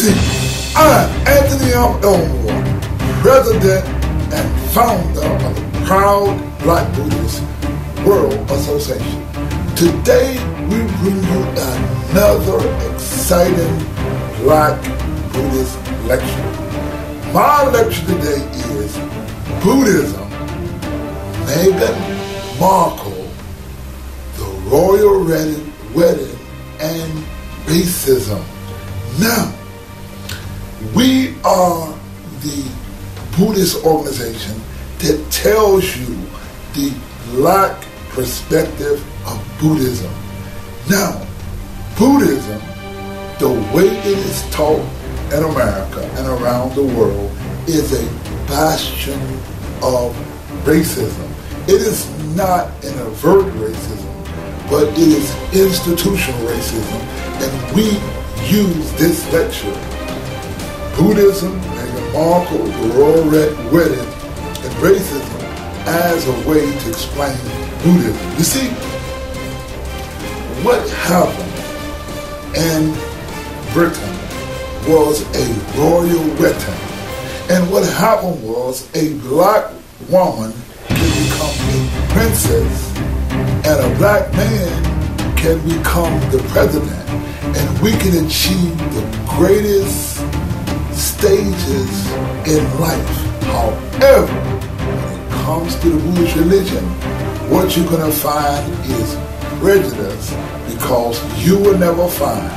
see, I'm Anthony Elmore, President and founder of the proud Black Buddhist World Association. Today, we bring you another exciting Black Buddhist lecture. My lecture today is Buddhism Meghan Markle, the Royal Wedding and Racism. Now, we are the Buddhist organization that tells you the Black perspective of Buddhism. Now, Buddhism, the way it is taught in America and around the world, is a bastion of racism. It is not an overt racism, but it is institutional racism, and we use this lecture, Buddhism Meghan Markle, the Royal Wedding and Racism, as a way to explain Buddhism. You see, what happened in Britain was a royal wedding. And what happened was a black woman can become a princess and a black man can become the president. And we can achieve the greatest stages in life. However, when it comes to the Buddhist religion, what you're going to find is prejudice, because you will never find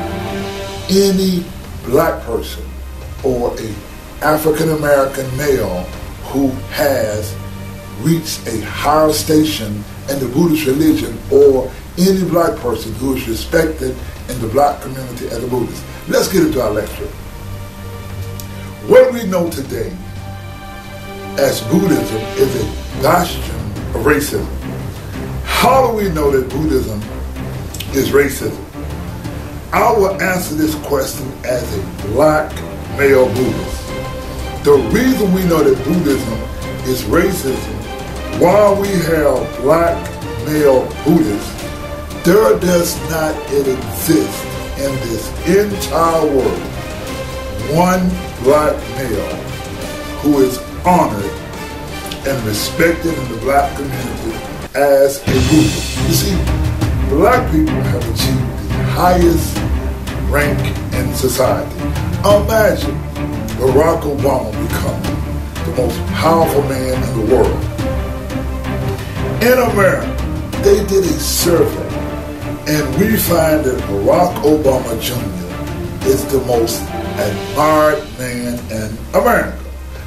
any black person or a African American male who has reached a higher station in the Buddhist religion, or any black person who is respected in the black community as a Buddhist. Let's get into our lecture. What we know today as Buddhism is a bastion of racism. How do we know that Buddhism is racism? I will answer this question as a black male Buddhist. The reason we know that Buddhism is racism, while we have black male Buddhists, there does not exist in this entire world one black male who is honored and respected in the black community as a Buddhist. You see, black people have achieved the highest rank in society. Imagine Barack Obama becoming the most powerful man in the world. In America, they did a survey, and we find that Barack Obama Jr. is the most admired man in America.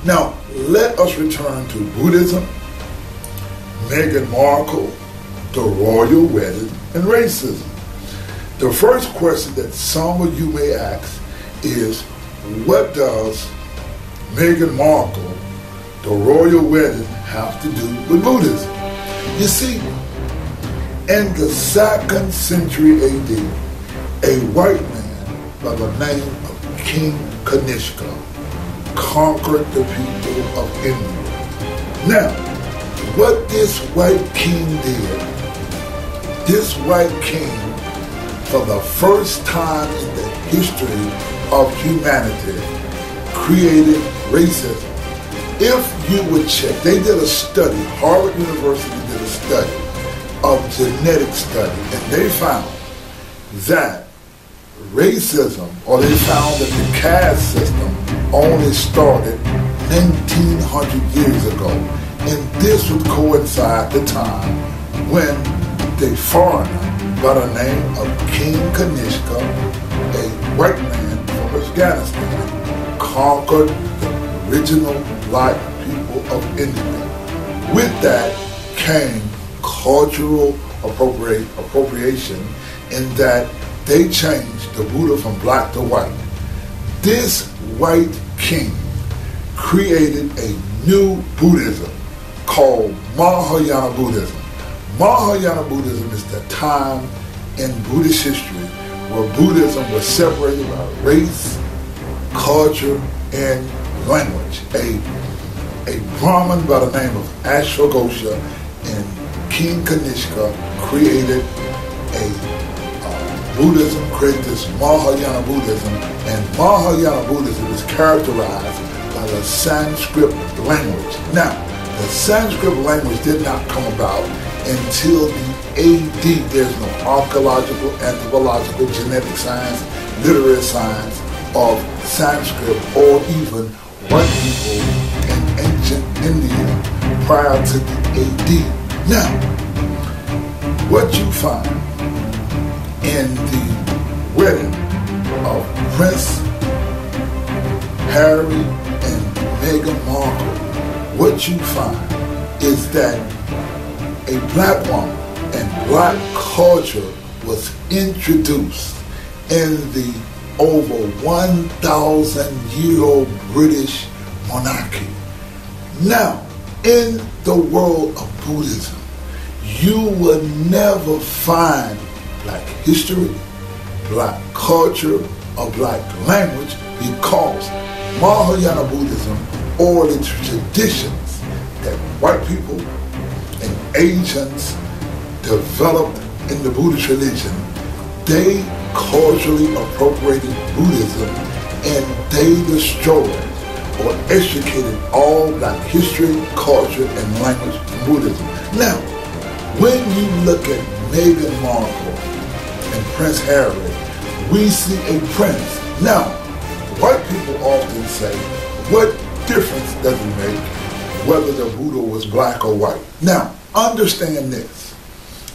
Now, let us return to Buddhism, Meghan Markle, the royal wedding, and racism. The first question that some of you may ask is, what does Meghan Markle, the royal wedding, have to do with Buddhism? You see, in the 2nd century AD, a white man by the name of King Kanishka conquered the people of India. Now, what this white king did, this white king, for the first time in the history of humanity, created racism. If you would check, they did a study, Harvard University did a study of genetic study, and they found that racism, or they found that the caste system only started 1900 years ago. And this would coincide the time when the foreigner by the name of King Kanishka, a white man from Afghanistan, conquered the original black people of India. With that came cultural appropriation, in that they changed the Buddha from black to white. This white king created a new Buddhism called Mahayana Buddhism. Mahayana Buddhism is the time in Buddhist history where Buddhism was separated by race, culture, and language. A Brahmin by the name of Ashwagosha and King Kanishka created a Buddhism created this Mahayana Buddhism, and Mahayana Buddhism is characterized by the Sanskrit language. Now, the Sanskrit language did not come about until the AD. There's no archaeological, anthropological, genetic science, literary science of Sanskrit or even white people in ancient India prior to the AD. Now, what you find in the wedding of Prince Harry and Meghan Markle, what you find is that a black woman and black culture was introduced in the over 1,000-year-old British monarchy. Now, in the world of Buddhism, you will never find black history, black culture, or black language because Mahayana Buddhism, or the traditions that white people and Asians developed in the Buddhist religion, they culturally appropriated Buddhism and they destroyed or extricated all black history, culture, and language from Buddhism. Now, when you look at Meghan Markle and Prince Harry, we see a prince. Now, white people often say, what difference does it make whether the Buddha was black or white? Now, understand this.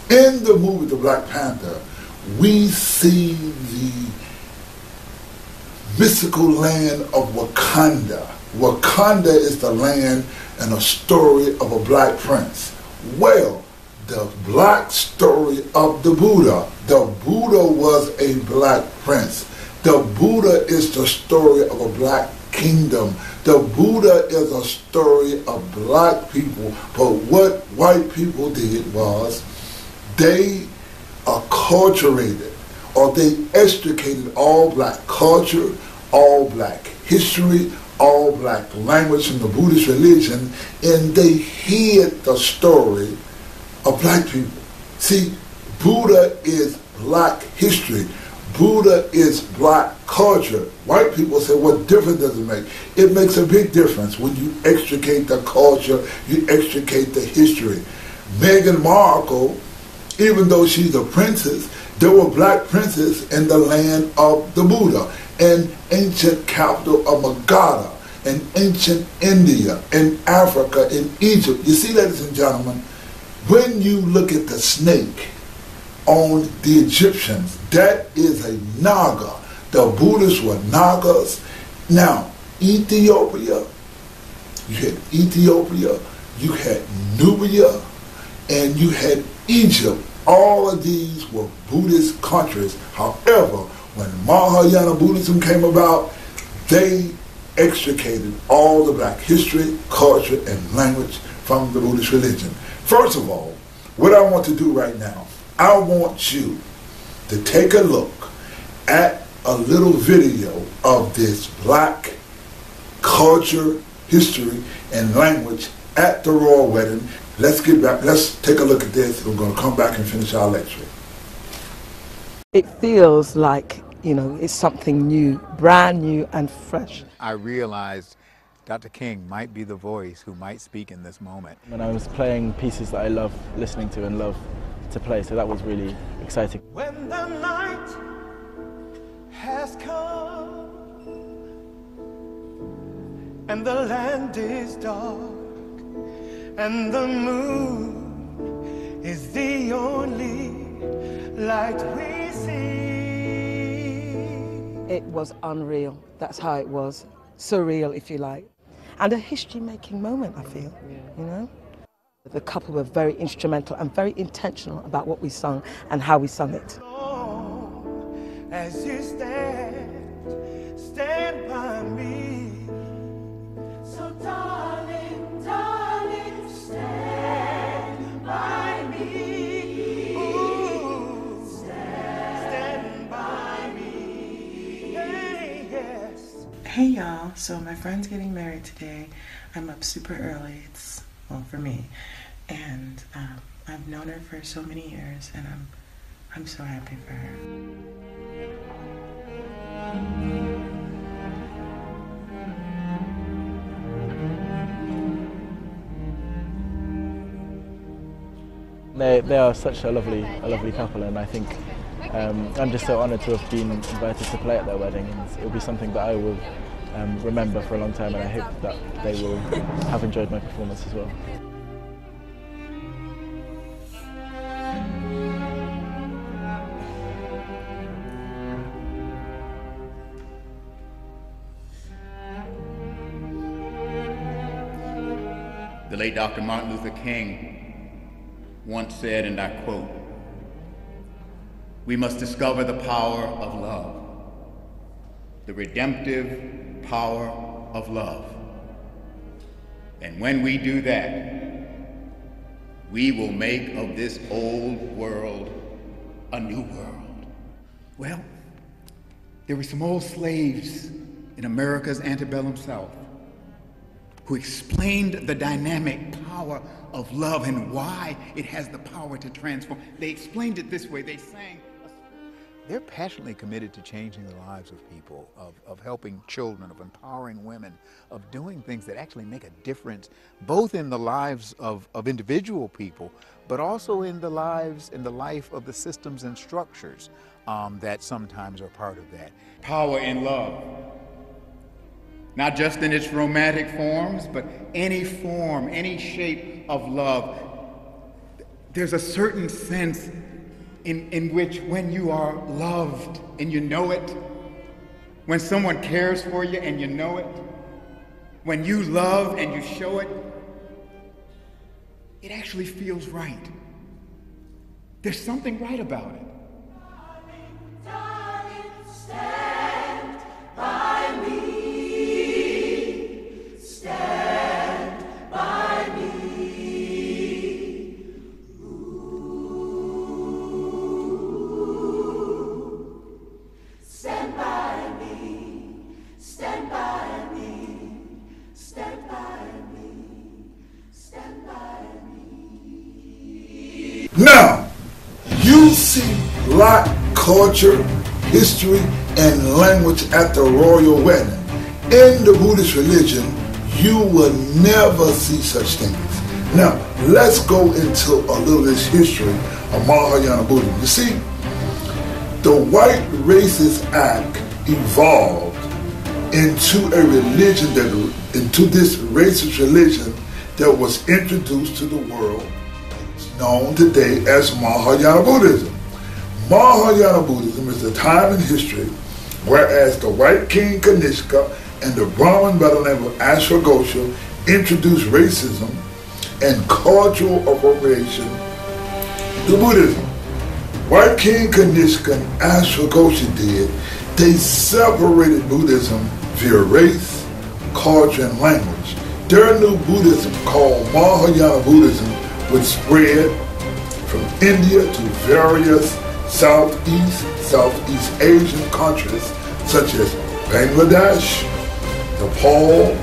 In the movie The Black Panther, we see the mystical land of Wakanda. Wakanda is the land and a story of a black prince. Well, the black story of the Buddha was a black prince. The Buddha is the story of a black kingdom. The Buddha is a story of black people. But what white people did was they acculturated, or they extricated all black culture, all black history, all black language from the Buddhist religion, and they hid the story of black people. See, Buddha is black history. Buddha is black culture. White people say, what difference does it make? It makes a big difference when you extricate the culture, you extricate the history. Meghan Markle, even though she's a princess, there were black princes in the land of the Buddha, in ancient capital of Magadha, in ancient India, in Africa, in Egypt. You see, ladies and gentlemen, when you look at the snake on the Egyptians, that is a Naga. The Buddhists were Nagas. Now, Ethiopia, you had Nubia, and you had Egypt. All of these were Buddhist countries. However, when Mahayana Buddhism came about, they extricated all the black history, culture, and language from the Buddhist religion. First of all, what I want to do right now, I want you to take a look at a little video of this black culture, history, and language at the royal wedding. Let's get back, let's take a look at this. We're going to come back and finish our lecture. It feels like, you know, it's something new, brand new and fresh. I realized Dr. King might be the voice who might speak in this moment. When I was playing pieces that I love listening to and love to play, so that was really exciting. When the night has come and the land is dark and the moon is the only light we see. It was unreal. That's how it was. Surreal, if you like. And a history-making moment, I feel, you know? The couple were very instrumental and very intentional about what we sung and how we sung it. As you stand by me. So darling, darling, stand by me. Ooh, stand by me. Hey, yes. Hey y'all, so my friend's getting married today. I'm up super early, well, for me, and I've known her for so many years, and I'm so happy for her. They are such a lovely couple, and I think I'm just so honoured to have been invited to play at their wedding, and it will be something that I will remember for a long time, and I hope that they will have enjoyed my performance as well. The late Dr. Martin Luther King once said, and I quote, "We must discover the power of love, the redemptive power of love. And when we do that, we will make of this old world a new world." Well, there were some old slaves in America's antebellum South who explained the dynamic power of love and why it has the power to transform. They explained it this way. They sang. They're passionately committed to changing the lives of people, of helping children, of empowering women, of doing things that actually make a difference, both in the lives of individual people, but also in the life of the systems and structures that sometimes are part of that. Power in love. Not just in its romantic forms, but any form, any shape of love. There's a certain sense in which when you are loved and you know it, when someone cares for you and you know it, when you love and you show it, it actually feels right. There's something right about it. Darling, stand by me. Stand by me. Ooh. Stand by me. Stand by me. Stand by me. Stand by me. Now, you see Black culture, history, and language at the royal wedding. In the Buddhist religion, you will never see such things. Now, let's go into a little of this history of Mahayana Buddhism. You see, the White Racist Act evolved into a religion into this racist religion that was introduced to the world. It's known today as Mahayana Buddhism. Mahayana Buddhism is a time in history whereas the White King Kanishka and the Brahmin by the name of Ashwagosha introduced racism and cultural appropriation to Buddhism. White King Kanishka and Ashwagosha they separated Buddhism via race, culture, and language. Their new Buddhism, called Mahayana Buddhism, would spread from India to various Southeast Asian countries such as Bangladesh, Nepal,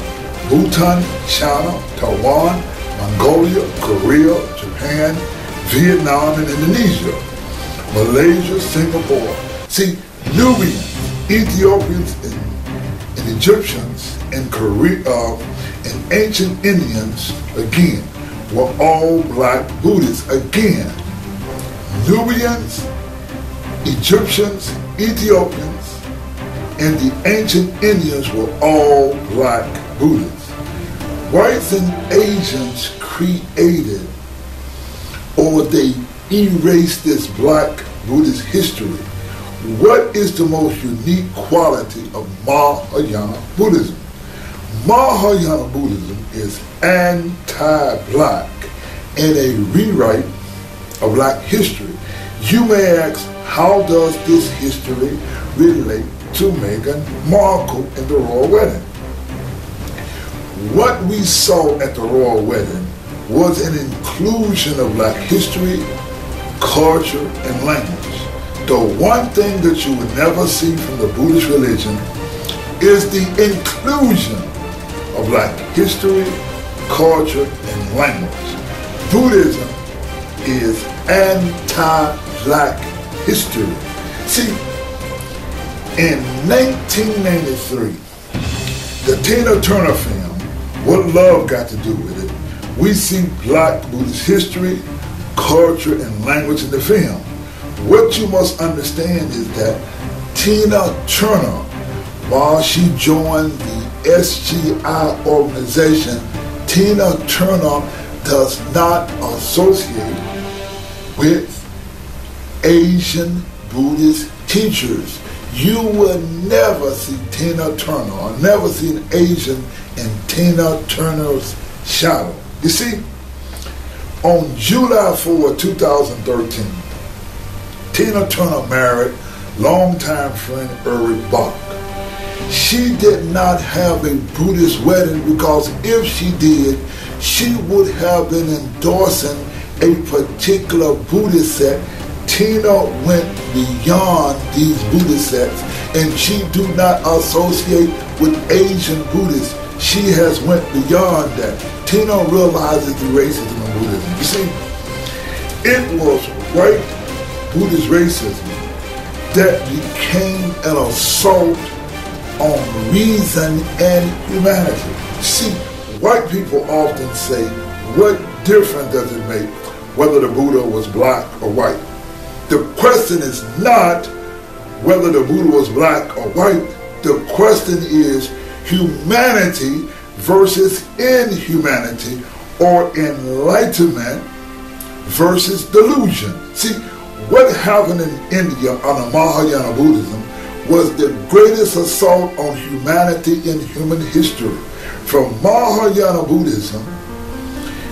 Bhutan, China, Taiwan, Mongolia, Korea, Japan, Vietnam, and Indonesia, Malaysia, Singapore. See, Nubians, Ethiopians, and Egyptians, and Korea, and ancient Indians, again, were all Black Buddhists. Again, Nubians, Egyptians, Ethiopians, and the ancient Indians were all Black Buddhists. Whites and Asians created, or they erased this Black Buddhist history. What is the most unique quality of Mahayana Buddhism? Mahayana Buddhism is anti-Black and a rewrite of Black history. You may ask, how does this history relate to Meghan Markle and the royal wedding? What we saw at the royal wedding was an inclusion of Black history, culture, and language. The one thing that you would never see from the Buddhist religion is the inclusion of Black history, culture, and language. Buddhism is anti-Black history. See, in 1993, the Tina Turner film, What Love Got to Do with It, we see Black Buddhist history, culture, and language in the film. What you must understand is that Tina Turner, while she joined the SGI organization, Tina Turner does not associate with Asian Buddhist teachers. You will never see Tina Turner or never see an Asian in Tina Turner's shadow. You see, on July 4, 2013, Tina Turner married longtime friend Eric Bach. She did not have a Buddhist wedding because if she did, she would have been endorsing a particular Buddhist sect. Tina went beyond these Buddhist sects, and she do not associate with Asian Buddhists. She has went beyond that. Tina realizes the racism in Buddhism. You see, it was white Buddhist racism that became an assault on reason and humanity. See, white people often say, what difference does it make whether the Buddha was black or white? The question is not whether the Buddha was black or white. The question is humanity versus inhumanity, or enlightenment versus delusion. See, what happened in India under Mahayana Buddhism was the greatest assault on humanity in human history. From Mahayana Buddhism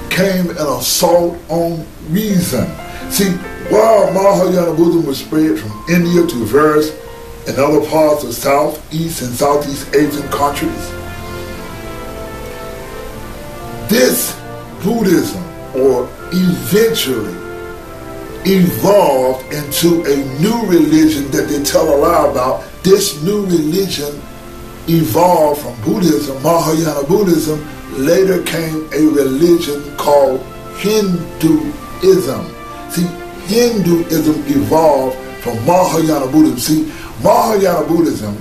came an assault on reason. See, while Mahayana Buddhism was spread from India to various and other parts of South, East, and Southeast Asian countries, this Buddhism, or eventually evolved into a new religion that they tell a lie about. This new religion evolved from Buddhism, Mahayana Buddhism, later came a religion called Hinduism. See, Hinduism evolved from Mahayana Buddhism. See, Mahayana Buddhism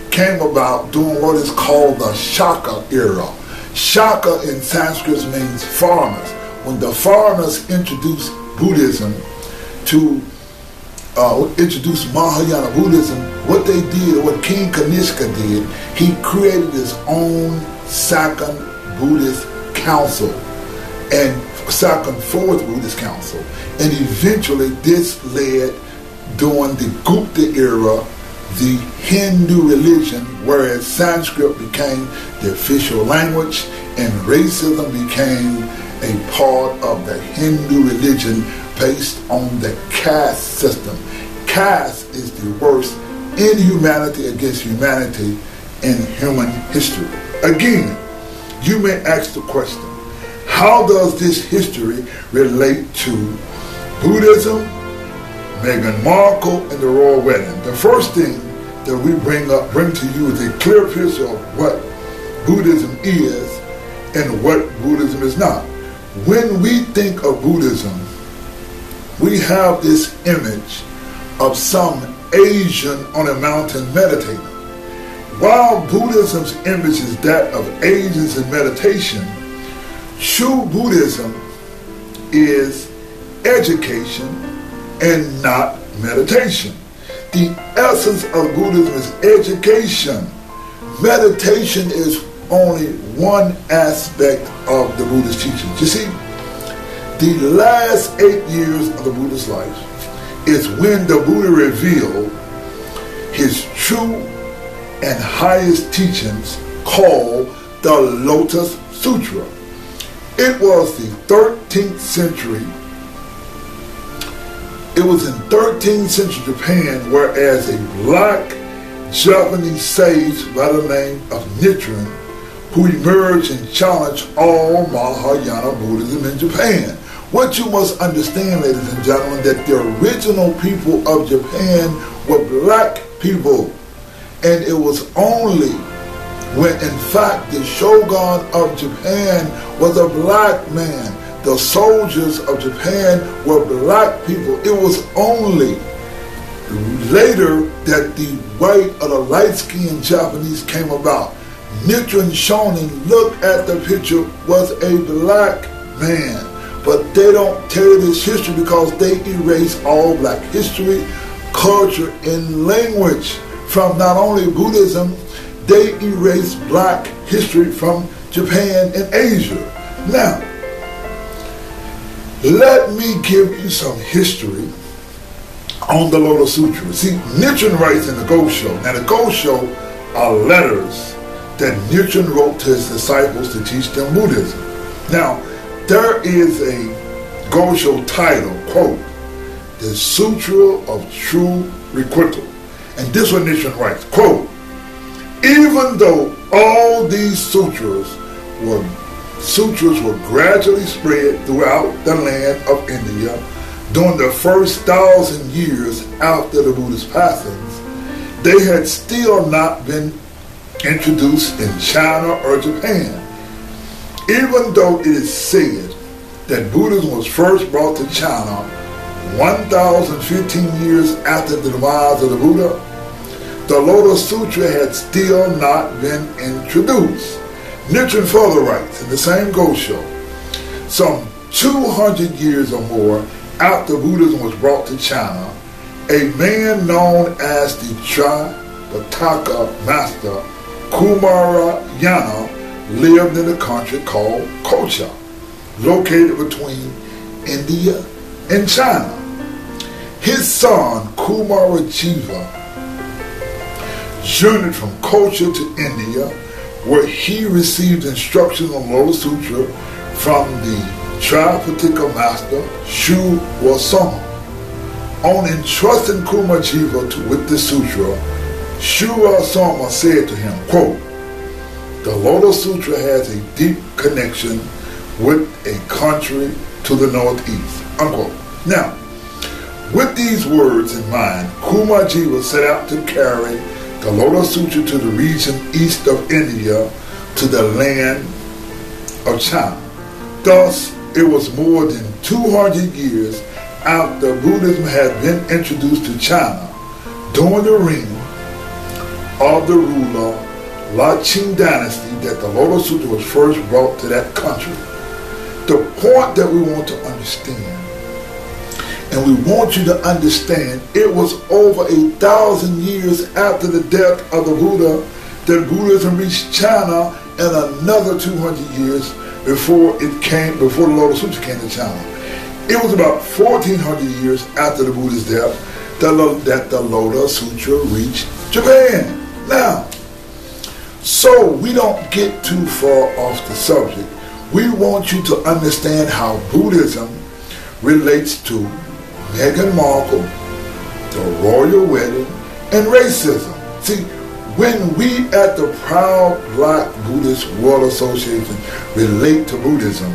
came about during what is called the Shaka era. Shaka in Sanskrit means foreigners. When the foreigners introduced Buddhism to introduce Mahayana Buddhism, what they did, or what King Kanishka did, he created his own second Buddhist council and second fourth Buddhist council. And eventually this led, during the Gupta era, the Hindu religion, whereas Sanskrit became the official language and racism became a part of the Hindu religion based on the caste system. Caste is the worst inhumanity against humanity in human history. Again, you may ask the question, how does this history relate to Buddhism, Meghan Markle, and the royal wedding? The first thing that we bring to you is a clear picture of what Buddhism is and what Buddhism is not. When we think of Buddhism, we have this image of some Asian on a mountain meditating. While Buddhism's image is that of Asians in meditation, true Buddhism is education and not meditation. The essence of Buddhism is education. Meditation is only one aspect of the Buddhist teachings. You see, the last 8 years of the Buddhist life is when the Buddha revealed his true and highest teachings called the Lotus Sutra. It was the 13th century. It was in 13th century Japan, whereas a black Japanese sage by the name of Nichiren, who emerged and challenged all Mahayana Buddhism in Japan. What you must understand, ladies and gentlemen, that the original people of Japan were black people. And it was only when, in fact, the shogun of Japan was a black man. The soldiers of Japan were black people. It was only later that the white or the light-skinned Japanese came about, Nichiren Shoshu looked at the picture, was a black man. But they don't tell you this history because they erase all black history, culture, and language from not only Buddhism, they erase black history from Japan and Asia. Now, let me give you some history on the Lotus Sutra. See, Nichiren writes in the Gosho. Now, the Gosho are letters that Nichiren wrote to his disciples to teach them Buddhism. Now, there is a Gosho title, quote, The Sutra of True Requital. And this one Nichiren writes, quote, even though all these sutras were gradually spread throughout the land of India during the first 1,000 years after the Buddha's passings, they had still not been introduced in China or Japan. Even though it is said that Buddhism was first brought to China 1,015 years after the demise of the Buddha, the Lotus Sutra had still not been introduced. Nichiren further writes in the same Gosho, some 200 years or more after Buddhism was brought to China, a man known as the Tripitaka master Kumarayana lived in a country called Kocha, located between India and China. His son Kumarajiva journeyed from Kocha to India, where he received instruction on Lotus Sutra from the Tripitaka master Shu Wasama. On entrusting Kumarajiva with the sutra, Shu Wasama said to him, quote, the Lotus Sutra has a deep connection with a country to the northeast, unquote. Now, with these words in mind, Kumarajiva set out to carry the Lotus Sutra to the region east of India to the land of China. Thus, it was more than 200 years after Buddhism had been introduced to China during the reign of the ruler Laching dynasty that the Lotus Sutra was first brought to that country. The point that we want to understand, and we want you to understand, it was over 1,000 years after the death of the Buddha that Buddhism reached China, and another 200 years before the Lotus Sutra came to China. It was about 1,400 years after the Buddha's death that the Lotus Sutra reached Japan. Now, so we don't get too far off the subject. We want you to understand how Buddhism relates to Meghan Markle, the royal wedding, and racism. See, when we at the Proud Black Buddhist World Association relate to Buddhism,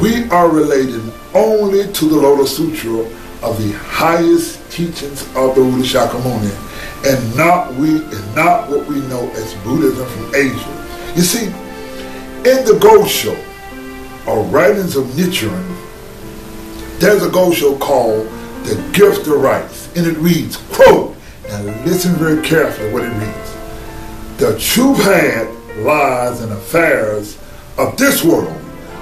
we are relating only to the Lotus Sutra of the highest teachings of the Buddha Shakyamuni, and not what we know as Buddhism from Asia. You see, in the Gosho, or writings of Nichiren, there's a Gosho called The Gift of Rights, and it reads, quote, now listen very carefully what it reads, the true path lies in affairs of this world.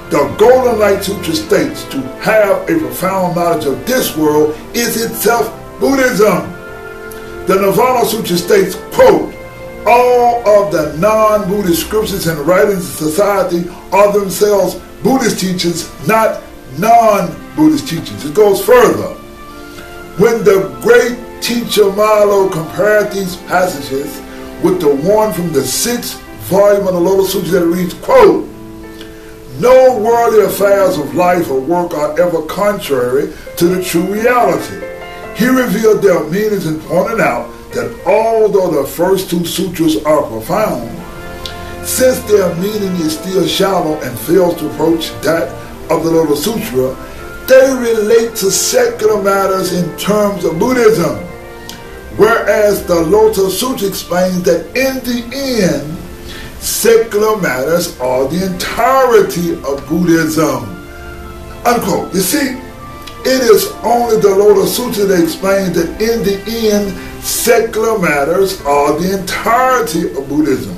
The Golden Light Sutra states to have a profound knowledge of this world is itself Buddhism. The Nirvana Sutra states, quote, all of the non-Buddhist scriptures and writings of society are themselves Buddhist teachings, not non-Buddhist teachings. It goes further. When the great teacher Milo compared these passages with the one from the 6th volume of the Lotus Sutra that reads, quote, no worldly affairs of life or work are ever contrary to the true reality. He revealed their meanings and pointed out that although the first two sutras are profound, since their meaning is still shallow and fails to approach that of the Lotus Sutra, they relate to secular matters in terms of Buddhism, whereas the Lotus Sutra explains that in the end, secular matters are the entirety of Buddhism, unquote. You see, It is only the Lotus Sutra that explains that in the end, secular matters are the entirety of Buddhism.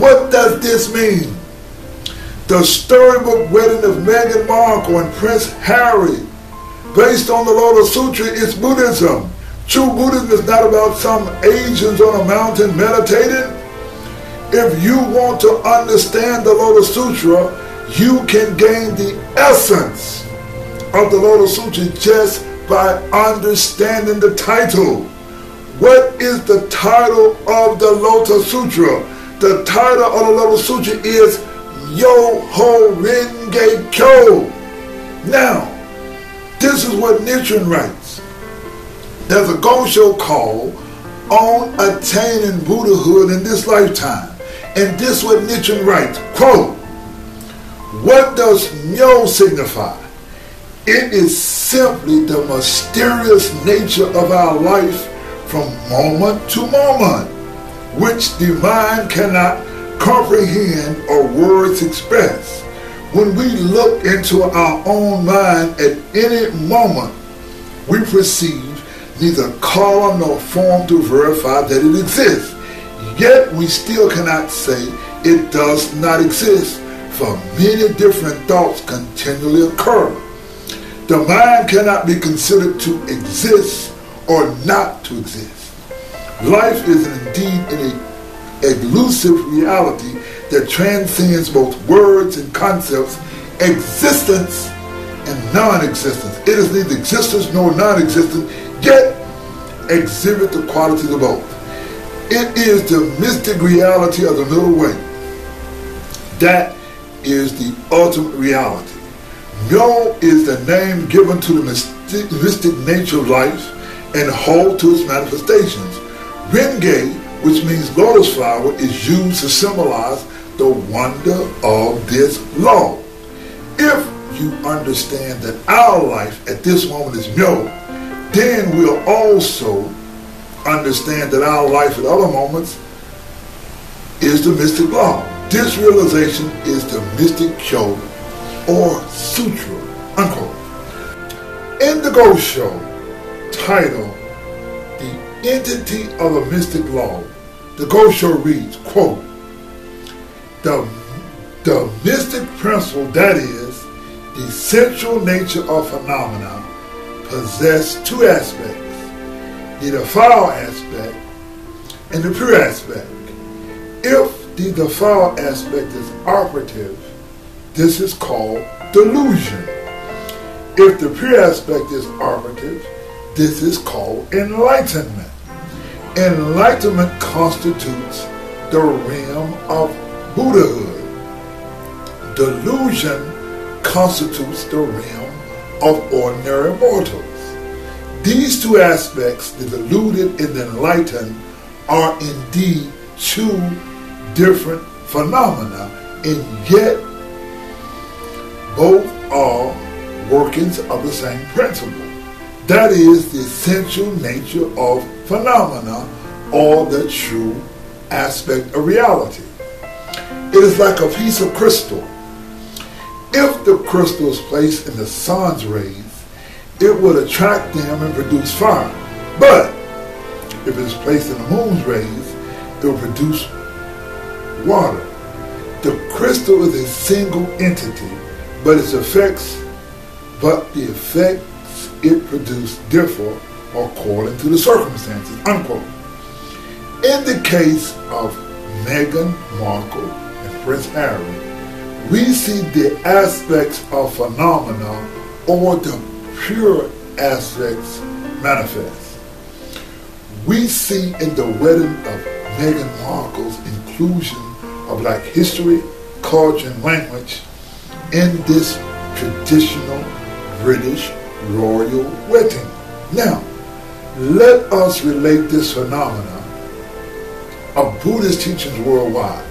What does this mean? The storybook wedding of Meghan Markle and Prince Harry, based on the Lotus Sutra, is Buddhism. True Buddhism is not about some Asians on a mountain meditating. If you want to understand the Lotus Sutra, you can gain the essence of the Lotus Sutra just by understanding the title. What is the title of the Lotus Sutra? The title of the Lotus Sutra is Yo-Ho Renge Kyo. Now, this is what Nichiren writes. There's a Gosho called On Attaining Buddhahood in This Lifetime. And this is what Nichiren writes, quote, what does Myo signify? It is simply the mysterious nature of our life from moment to moment, which the mind cannot comprehend or words express. When we look into our own mind at any moment, we perceive neither color nor form to verify that it exists. Yet we still cannot say it does not exist, for many different thoughts continually occur. The mind cannot be considered to exist or not to exist. Life is indeed an elusive reality that transcends both words and concepts, existence and non-existence. It is neither existence nor non-existence, yet exhibit the qualities of both. It is the mystic reality of the middle way. That is the ultimate reality. Myo is the name given to the mystic nature of life and hold to its manifestations. Renge, which means lotus flower, is used to symbolize the wonder of this law. If you understand that our life at this moment is Myo, then we'll also understand that our life at other moments is the mystic law. This realization is the mystic Kyo or Sutra, unquote. In the Gosho, titled The Entity of the Mystic Law, the Gosho reads, quote, the mystic principle, that is, the essential nature of phenomena, possess two aspects, the defiled aspect and the pure aspect. If the defiled aspect is operative, this is called delusion. If the pure aspect is operative, this is called enlightenment. Enlightenment constitutes the realm of Buddhahood. Delusion constitutes the realm of ordinary mortals. These two aspects, the deluded and the enlightened, are indeed two different phenomena, and yet both are workings of the same principle. That is the essential nature of phenomena, or the true aspect of reality. It is like a piece of crystal. If the crystal is placed in the sun's rays, it would attract them and produce fire. But if it is placed in the moon's rays, it will produce water. The crystal is a single entity, but the effects it produces differ according to the circumstances, unquote. In the case of Meghan Markle and Prince Harry, we see the aspects of phenomena, or the pure aspects, manifest. We see in the wedding of Meghan Markle's inclusion of Black history, culture, and language in this traditional British royal wedding. Now, let us relate this phenomena of Buddhist teachings worldwide.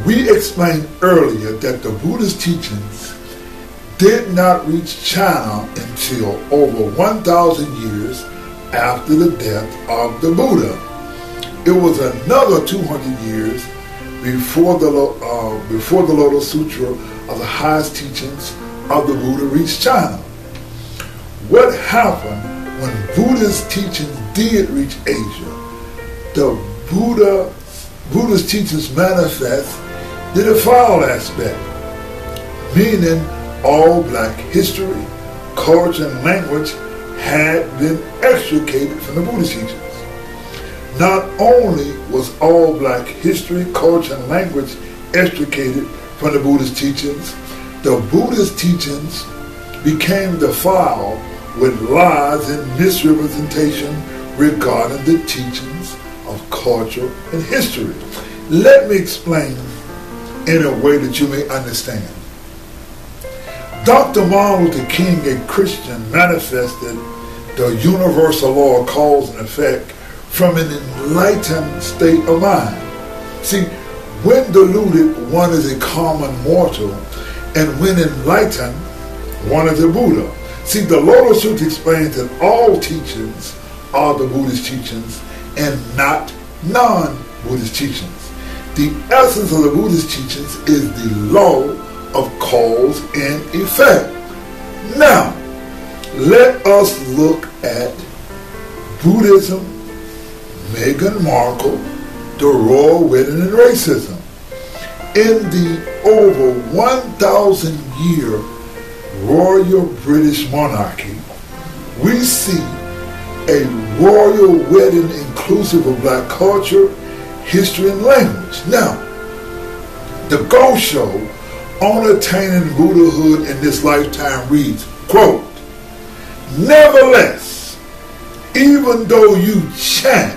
We explained earlier that the Buddhist teachings did not reach China until over 1,000 years after the death of the Buddha. It was another 200 years before the Lotus Sutra of the highest teachings of the Buddha reached China. what happened when Buddhist teachings did reach Asia. The Buddhist teachings manifest in the foul aspect, meaning all black history, culture, and language had been extricated from the Buddhist teachings. Not only was all black history, culture, and language extricated from the Buddhist teachings, the Buddhist teachings became defiled with lies and misrepresentation regarding the teachings of culture and history. Let me explain in a way that you may understand. Dr. Martin Luther King, a Christian, manifested the universal law of cause and effect from an enlightened state of mind. See, when deluded, one is a common mortal, and when enlightened, one is a Buddha. See, the Lotus Sutra explains that all teachings are the Buddhist teachings and not non-Buddhist teachings. The essence of the Buddhist teachings is the law of cause and effect. Now, let us look at Buddhism Meghan Markle, the royal wedding and racism. In the over 1,000-year royal British monarchy, we see a royal wedding inclusive of black culture, history, and language. Now, the Ghost Show on attaining Buddhahood in this lifetime reads, quote, "Nevertheless, even though you chant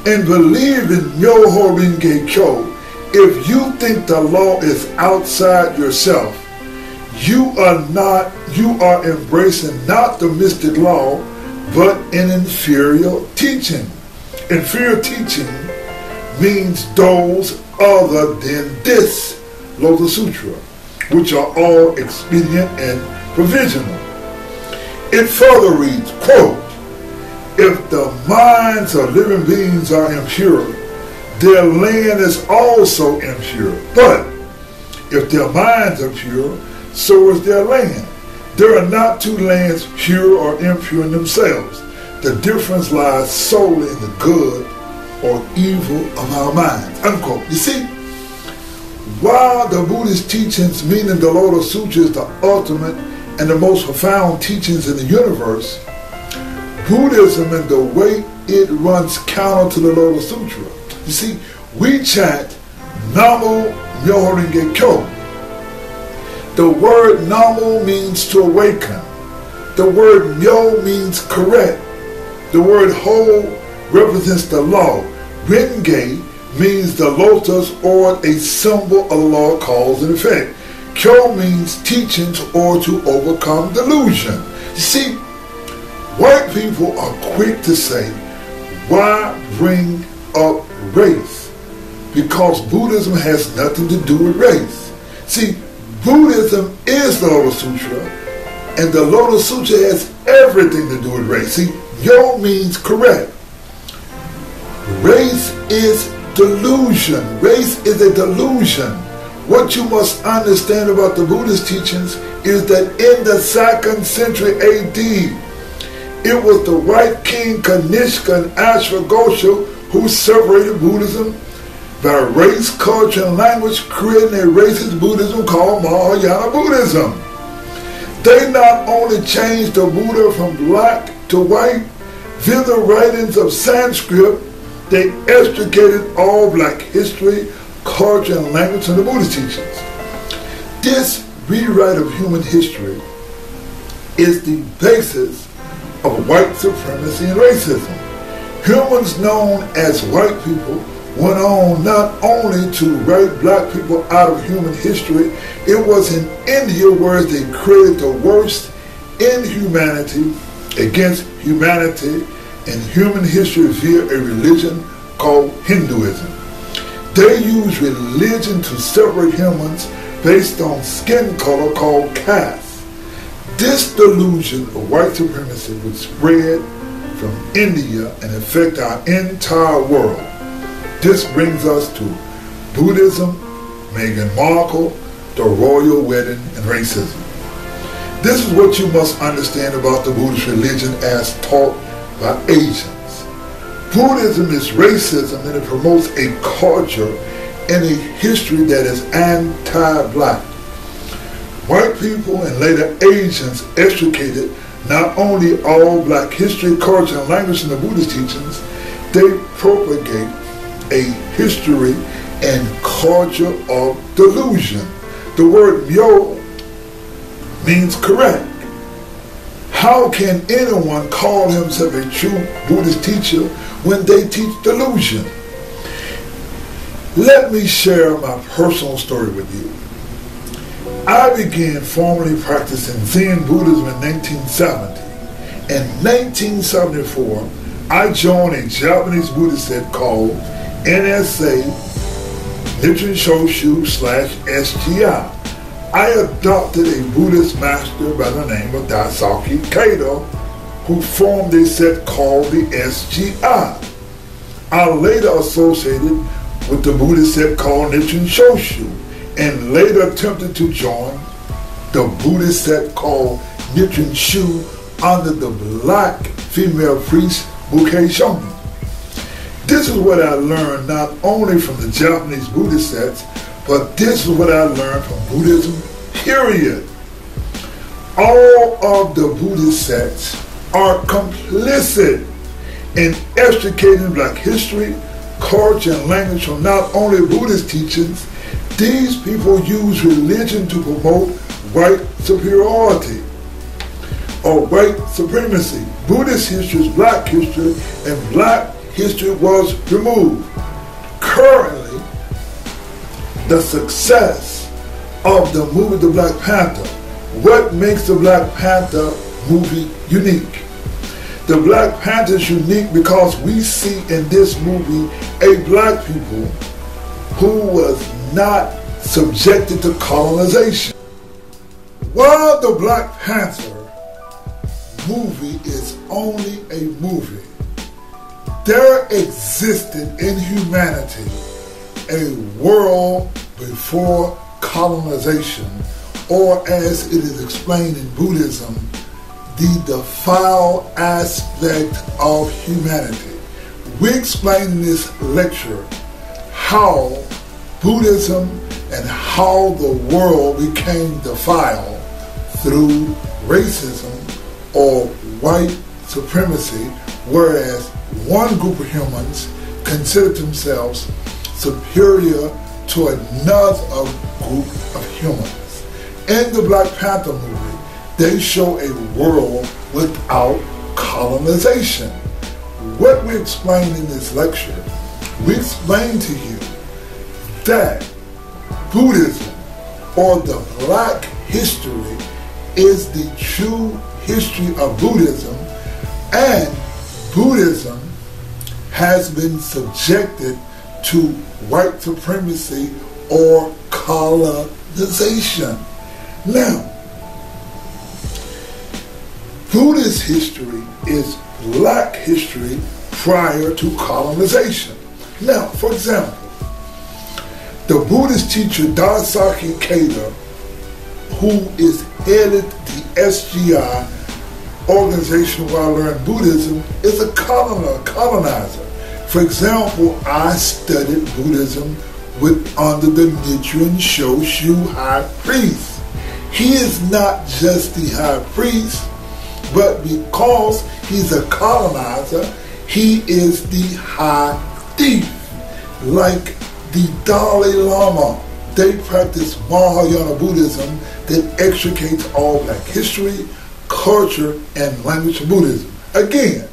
and believe in Myoho Renge Kyo, if you think the law is outside yourself, you are embracing not the mystic law, but an inferior teaching. Inferior teaching means those other than this Lotus Sutra, which are all expedient and provisional." It further reads, quote, "If the minds of living beings are impure, their land is also impure. But if their minds are pure, so is their land. There are not two lands, pure or impure in themselves. The difference lies solely in the good or evil of our minds." Unquote. You see, while the Buddhist teachings, meaning the Lotus Sutra, is the ultimate and the most profound teachings in the universe, Buddhism and the way it runs counter to the Lotus Sutra. You see, we chant Namo Myoho Renge Kyo. The word Namo means to awaken. The word Myo means correct. The word Ho represents the law. Renge means the lotus or a symbol of the law of cause and effect. Kyo means teachings or to overcome delusion. You see, white people are quick to say, why bring up race? Because Buddhism has nothing to do with race. See, Buddhism is the Lotus Sutra, and the Lotus Sutra has everything to do with race. See, Yo means correct. Race is delusion. Race is a delusion. What you must understand about the Buddhist teachings is that in the 2nd century AD, it was the white king Kanishka and Ashwagosha who separated Buddhism by race, culture, and language, creating a racist Buddhism called Mahayana Buddhism. They not only changed the Buddha from black to white via the writings of Sanskrit, they extricated all black history, culture, and language from the Buddhist teachings. This rewrite of human history is the basis of white supremacy and racism. Humans known as white people went on not only to write black people out of human history, it was in India where they created the worst inhumanity against humanity in human history via a religion called Hinduism. They use religion to separate humans based on skin color called caste. This delusion of white supremacy would spread from India and affect our entire world. This brings us to Buddhism, Meghan Markle, the royal wedding, and racism. This is what you must understand about the Buddhist religion as taught by Asians. Buddhism is racism, and it promotes a culture and a history that is anti-black. White people and later Asians extricated not only all black history, culture, and language in the Buddhist teachings, they propagate a history and culture of delusion. The word myo means correct. How can anyone call himself a true Buddhist teacher when they teach delusion? Let me share my personal story with you. I began formally practicing Zen Buddhism in 1970. In 1974, I joined a Japanese Buddhist sect called NSA, Nichiren Shoshu /SGI. I adopted a Buddhist master by the name of Daisaki Kato, who formed a sect called the SGI. I later associated with the Buddhist sect called Nichiren Shoshu, and later attempted to join the Buddhist sect called Nichiren Shu under the black female priest Bukei Shonin. This is what I learned not only from the Japanese Buddhist sects, but this is what I learned from Buddhism, period. All of the Buddhist sects are complicit in extricating black history, culture, and language from not only Buddhist teachings. These people use religion to promote white superiority or white supremacy. Buddhist history is black history, and black history was removed. Currently, the success of the movie The Black Panther. What makes the Black Panther movie unique? The Black Panther is unique because we see in this movie a black people who was not subjected to colonization. While the Black Panther movie is only a movie, there existed in humanity a world before colonization, or as it is explained in Buddhism, the defiled aspect of humanity. We explain in this lecture how Buddhism and how the world became defiled through racism or white supremacy, whereas one group of humans considered themselves superior to another group of humans. In the Black Panther movie, they show a world without colonization. What we explain in this lecture, we explain to you that Buddhism, or the black history, is the true history of Buddhism, and Buddhism has been subjected to white supremacy or colonization. Now, Buddhist history is black history prior to colonization. Now, for example, the Buddhist teacher Daisaki Kato, who is headed the SGI organization where I learned Buddhism, is a colonizer. For example, I studied Buddhism under the Nichiren Shoshu High Priest. He is not just the High Priest, but because he's a colonizer, he is the High Thief. Like the Dalai Lama, they practice Mahayana Buddhism that extricates all black history, culture, and language of Buddhism. Again,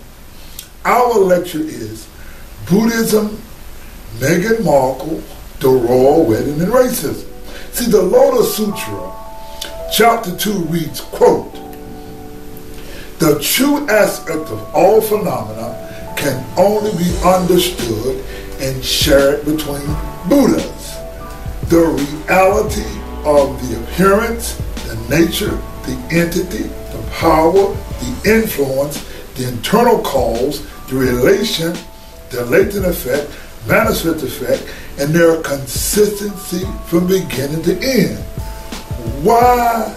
our lecture is Buddhism Meghan Markle, the Royal Wedding and Racism. See, the Lotus Sutra, chapter 2 reads, quote, "The true aspect of all phenomena can only be understood and shared between Buddhas. The reality of the appearance, the nature, the entity, the power, the influence, the internal cause, the relation, the latent effect, manifest effect, and their consistency from beginning to end." Why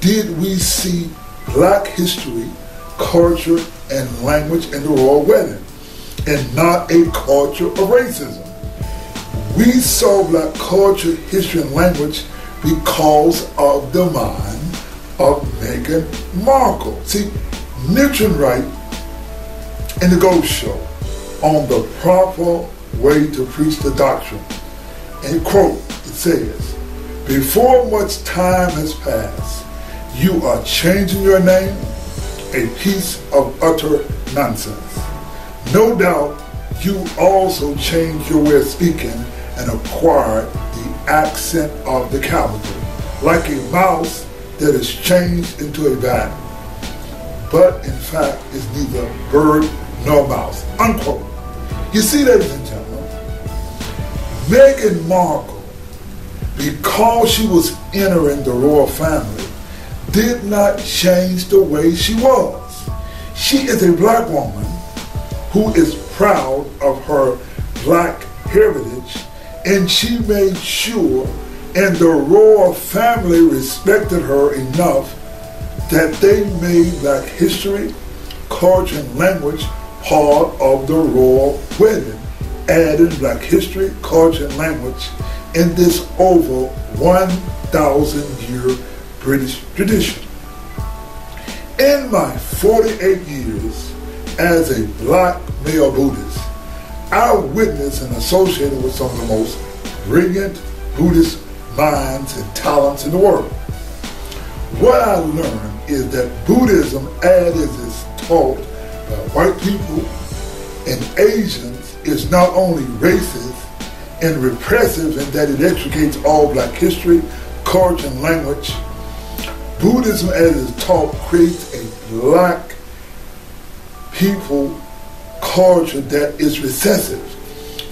did we see black history, culture, and language in the royal wedding, and not a culture of racism. We saw black culture, history, and language because of the mind of Meghan Markle. See, Nichiren writes in the Ghost Show on the proper way to preach the doctrine. And quote, it says, "Before much time has passed, you are changing your name, a piece of utter nonsense. No doubt you also changed your way of speaking and acquired the accent of the capital, like a mouse that is changed into a bat, but in fact is neither bird nor mouse." Unquote. You see, ladies and gentlemen, Meghan Markle, because she was entering the royal family, did not change the way she was. She is a black woman who is proud of her black heritage, and she made sure and the royal family respected her enough that they made black history, culture, and language part of the royal wedding, adding black history, culture, and language in this over 1,000-year British tradition. In my 48 years as a black male Buddhist, I witnessed and associated with some of the most brilliant Buddhist minds and talents in the world. What I learned is that Buddhism, as it is taught by white people and Asians, is not only racist and repressive in that it extricates all black history, culture, and language. Buddhism, as it is taught, creates a black people culture that is recessive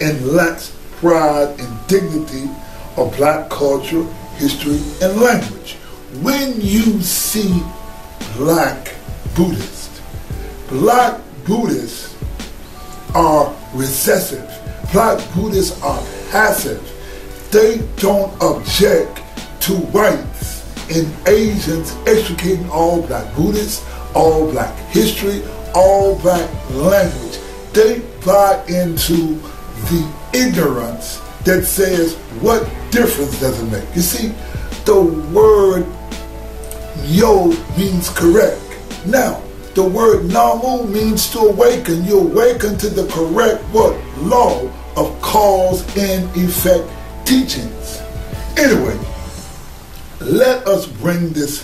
and lacks pride and dignity of black culture, history, and language. When you see black Buddhists are recessive. Black Buddhists are passive. They don't object to whites and Asians extricating all black Buddhists, all black history, all black language. They buy into the ignorance that says, what difference does it make? You see, the word yo means correct. Now, the word namu means to awaken. You awaken to the correct what? Law of cause and effect teachings. Anyway, let us bring this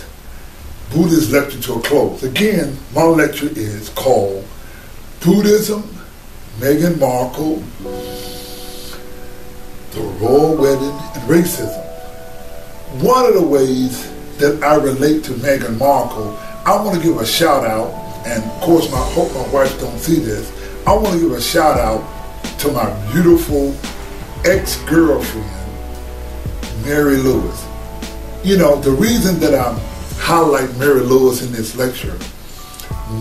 Buddhist lecture to a close. Again, my lecture is called Buddhism Meghan Markle, the Royal Wedding and Racism. One of the ways that I relate to Meghan Markle, I want to give a shout out, and of course I hope my wife don't see this, I want to give a shout out to my beautiful ex-girlfriend, Mary Lewis. You know, the reason that I highlight Mary Lewis in this lecture,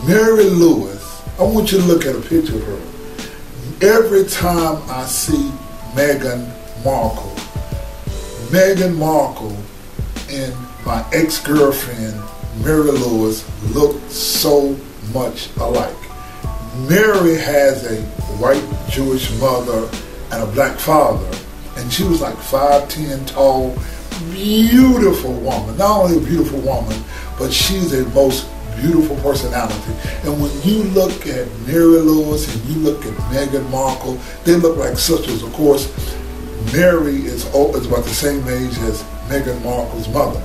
Mary Lewis, I want you to look at a picture of her. Every time I see Meghan Markle and my ex-girlfriend Mary Lewis look so much alike. Mary has a white Jewish mother and a black father, and she was like 5'10" tall, beautiful woman. Not only a beautiful woman, but she's a most beautiful personality. And when you look at Mary Lewis and you look at Meghan Markle, they look like sisters. Of course, Mary is about the same age as Meghan Markle's mother.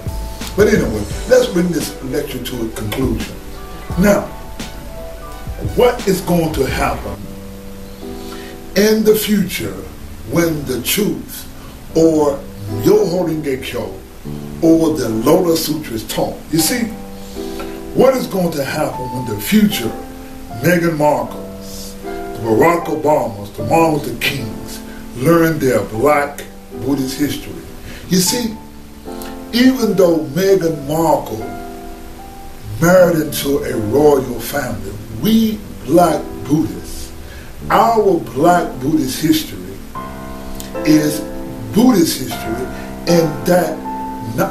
But anyway, let's bring this lecture to a conclusion. Now, what is going to happen in the future when the truth or Myoho Gekyo or the Lotus Sutra is taught? You see, what is going to happen when the future Meghan Markles, the Barack Obamas, the Martin Luther Kings learn their black Buddhist history? You see, even though Meghan Markle married into a royal family, we black Buddhists, our black Buddhist history is Buddhist history, and that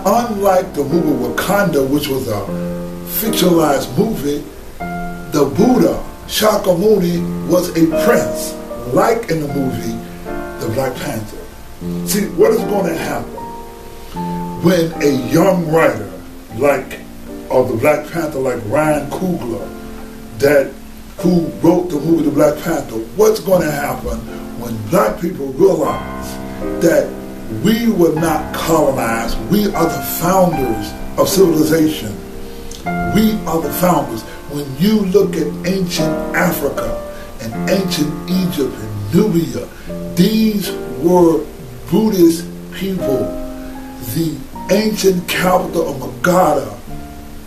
unlike the movie Wakanda, which was a fictionalized movie, the Buddha, Shakyamuni, was a prince, like in the movie The Black Panther. See, what is going to happen when a young writer like of the Black Panther, like Ryan Coogler, who wrote the movie The Black Panther, what's going to happen when black people realize that we were not colonized, we are the founders of civilization. We are the founders. When you look at ancient Africa and ancient Egypt and Nubia, these were Buddhist people. The ancient capital of Magadha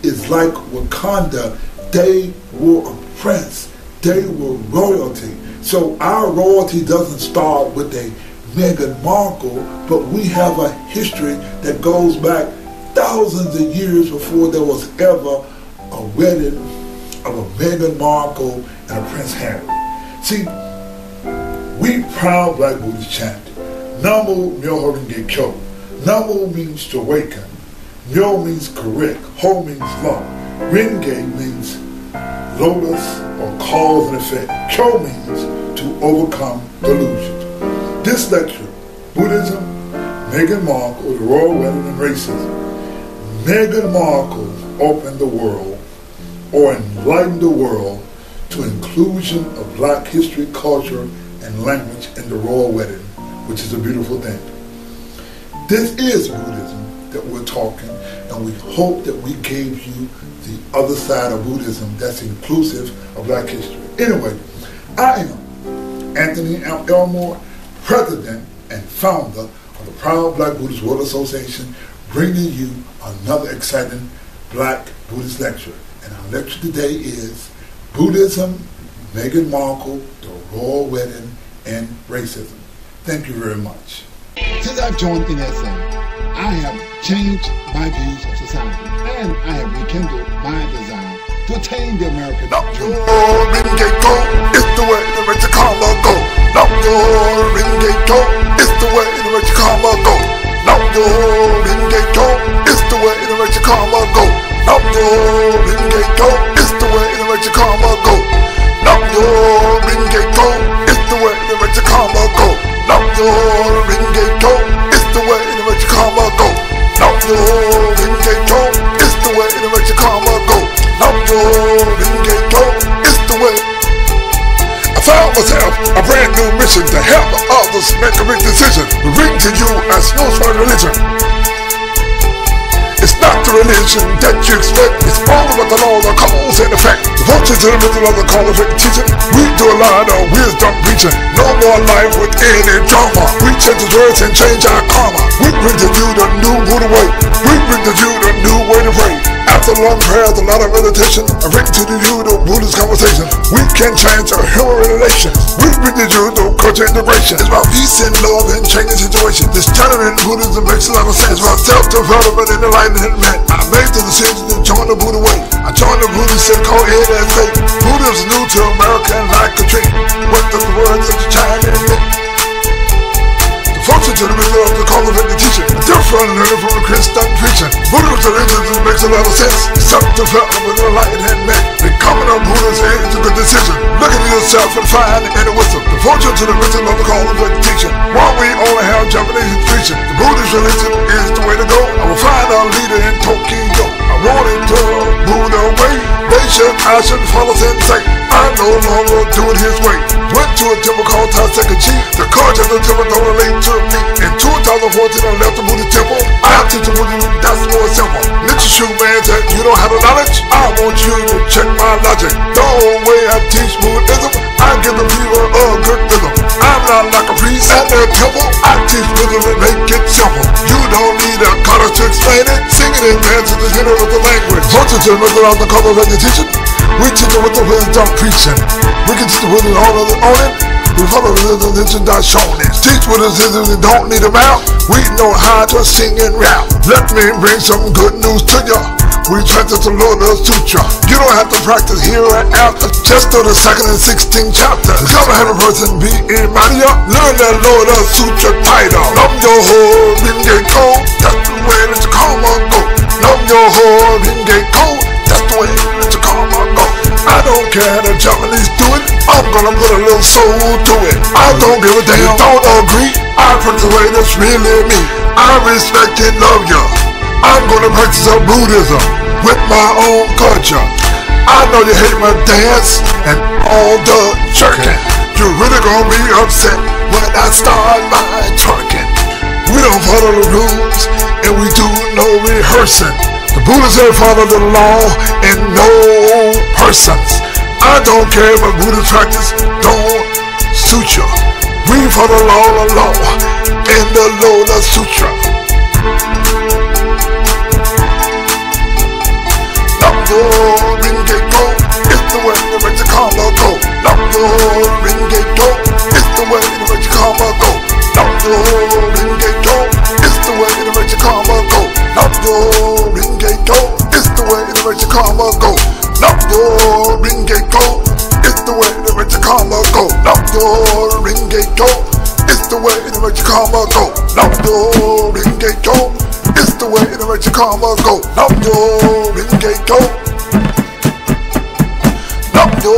is like Wakanda. They were a prince. They were royalty. So our royalty doesn't start with a Meghan Markle, but we have a history that goes back thousands of years before there was ever a wedding of a Meghan Markle and a Prince Harry. See, we proud Black Buddhist chant, Namo Myoho Renge Kyo. Namo means to awaken. Myo means correct. Ho means love. Renge means lotus or cause and effect. Kyo means to overcome delusion. This lecture, Buddhism, Meghan Markle, the Royal Wedding and Racism. Meghan Markle opened the world or enlightened the world to inclusion of black history, culture, and language in the Royal Wedding, which is a beautiful thing. This is Buddhism that we're talking, and we hope that we gave you the other side of Buddhism that's inclusive of black history. Anyway, I am Anthony Elmore, President and founder of the Proud Black Buddhist World Association, bringing you another exciting Black Buddhist lecture. And our lecture today is Buddhism, Meghan Markle, the Royal Wedding, and Racism. Thank you very much. Since I've joined NSA, I have changed my views of society, and I have rekindled my desire to attain the American dream. It's the way in which karma go. Now your ringeto is the way in which karma go. Now your ringeto is the way in which karma go. Now your ringeto is the way in which karma go. Now your ringeto is the way in which karma go. Now your ringeto is the way in which karma go. Now your ringeto is the way in which karma go. Now your ringeto is the way. I found myself a brand new mission to help others make a big decision. We bring to you a small religion. It's not the religion that you expect. It's all about the law, the cause and effect. Devotion to the middle of the call of teaching. We do a lot of wisdom preaching. No more life with any drama. We change the words and change our karma. We bring to you the new Buddha way. We bring to you the new way to pray. After long prayers, a lot of meditation, I bring to you the Buddhist conversation. We can change our human relations. We bring to you the culture integration. It's about peace and love and changing situations. This channel in Buddhism makes a lot of sense. It's about self-development and enlightenment. I made the decision to join the Buddha way. I joined the Buddhist sect called aide and faith. Buddhism is new to America and like a tree. What does the words of the Chinese mean? Function to the middle of the call of the teaching. Different learning from the Christian preaching. Buddhism makes a lot of sense. Self-development and enlightenment. Becoming a Buddhist is a good decision. Look at yourself and find inner wisdom. The function to the middle of the call of the teaching. While we only have Japanese preaching, the Buddhist religion is the way to go. I will find our leader in Tokyo. I wanted to Buddha way. I should follow sensei. I no longer do it his way. Went to a temple called Taiseki. The courage of the temple don't relate to me. In 2014 I left the Buddhist temple. I have to teach Buddhism, that's more simple. Nichiren Shoshu man said you don't have the knowledge. I want you to check my logic. The old way I teach Buddhism, I give the people a good rhythm. I'm not like a priest at their temple. I teach Buddhism and make it simple. You don't need a color to explain it. Sing it and dance to the hero of the language. Culture to the middle of the color of the teaching. We teach it with the wisdom preaching. We can teach the wisdom all of the on it. We follow the religion that's shown it. Teach Buddhism and don't need them out. We know how to sing and rap. Let me bring some good news to ya. We practice the Lotus Sutra. You don't have to practice here and after. Just do the 2nd and 16th chapter. Come and have a person be in Maria. Learn that Lotus Sutra title. Nam yo ho, rin ge ko. That's the way that you call your ringgit go. That's the way that your karma go. I don't care the Japanese do it, I'm gonna put a little soul to it. I don't give a damn, don't agree, I practice the way that's really me. I respect and love ya. I'm gonna practice a Buddhism with my own culture. I know you hate my dance and all the jerking. You really gonna be upset when I start my twerking. We don't follow the rules and we do no rehearsing. The Buddhists say follow the law and no persons. I don't care what Buddhist practice don't suit you. We follow the law and the Lola Sutra. Nam yo ringgit go, it's the way to make your karma go. Nam yo ringgit go, it's the way to make your karma go. Nam yo ringgit go, it's the way to make your karma go. Nam yo ringgit go, it's the way to make your karma go. Nam yo ringgit go, it's the way to make your karma go. Nam yo ringgit go, it's the way to make your karma go. Nam yo ringgit go, it's the way to make your karma go. Nam yo ringgit go. Nam yo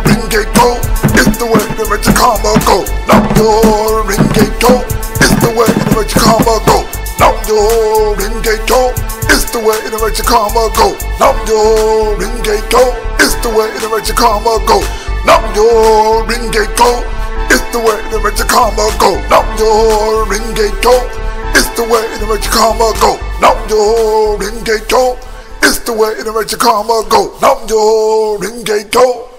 ringgit go, it's the way to make your karma go. Nam yo ringgit go, it's the way to make your karma go. Nam yo ringgit go, it's the way to make your karma go. Nam yo ringgit go, it's the way to make your karma go. Nam yo ringgit go, it's the way to make your karma go. Nam yo ringgit go, it's the way to make your karma go. Nam yo ringgit go, it's the way to make your karma go. Nam yo ringgit go.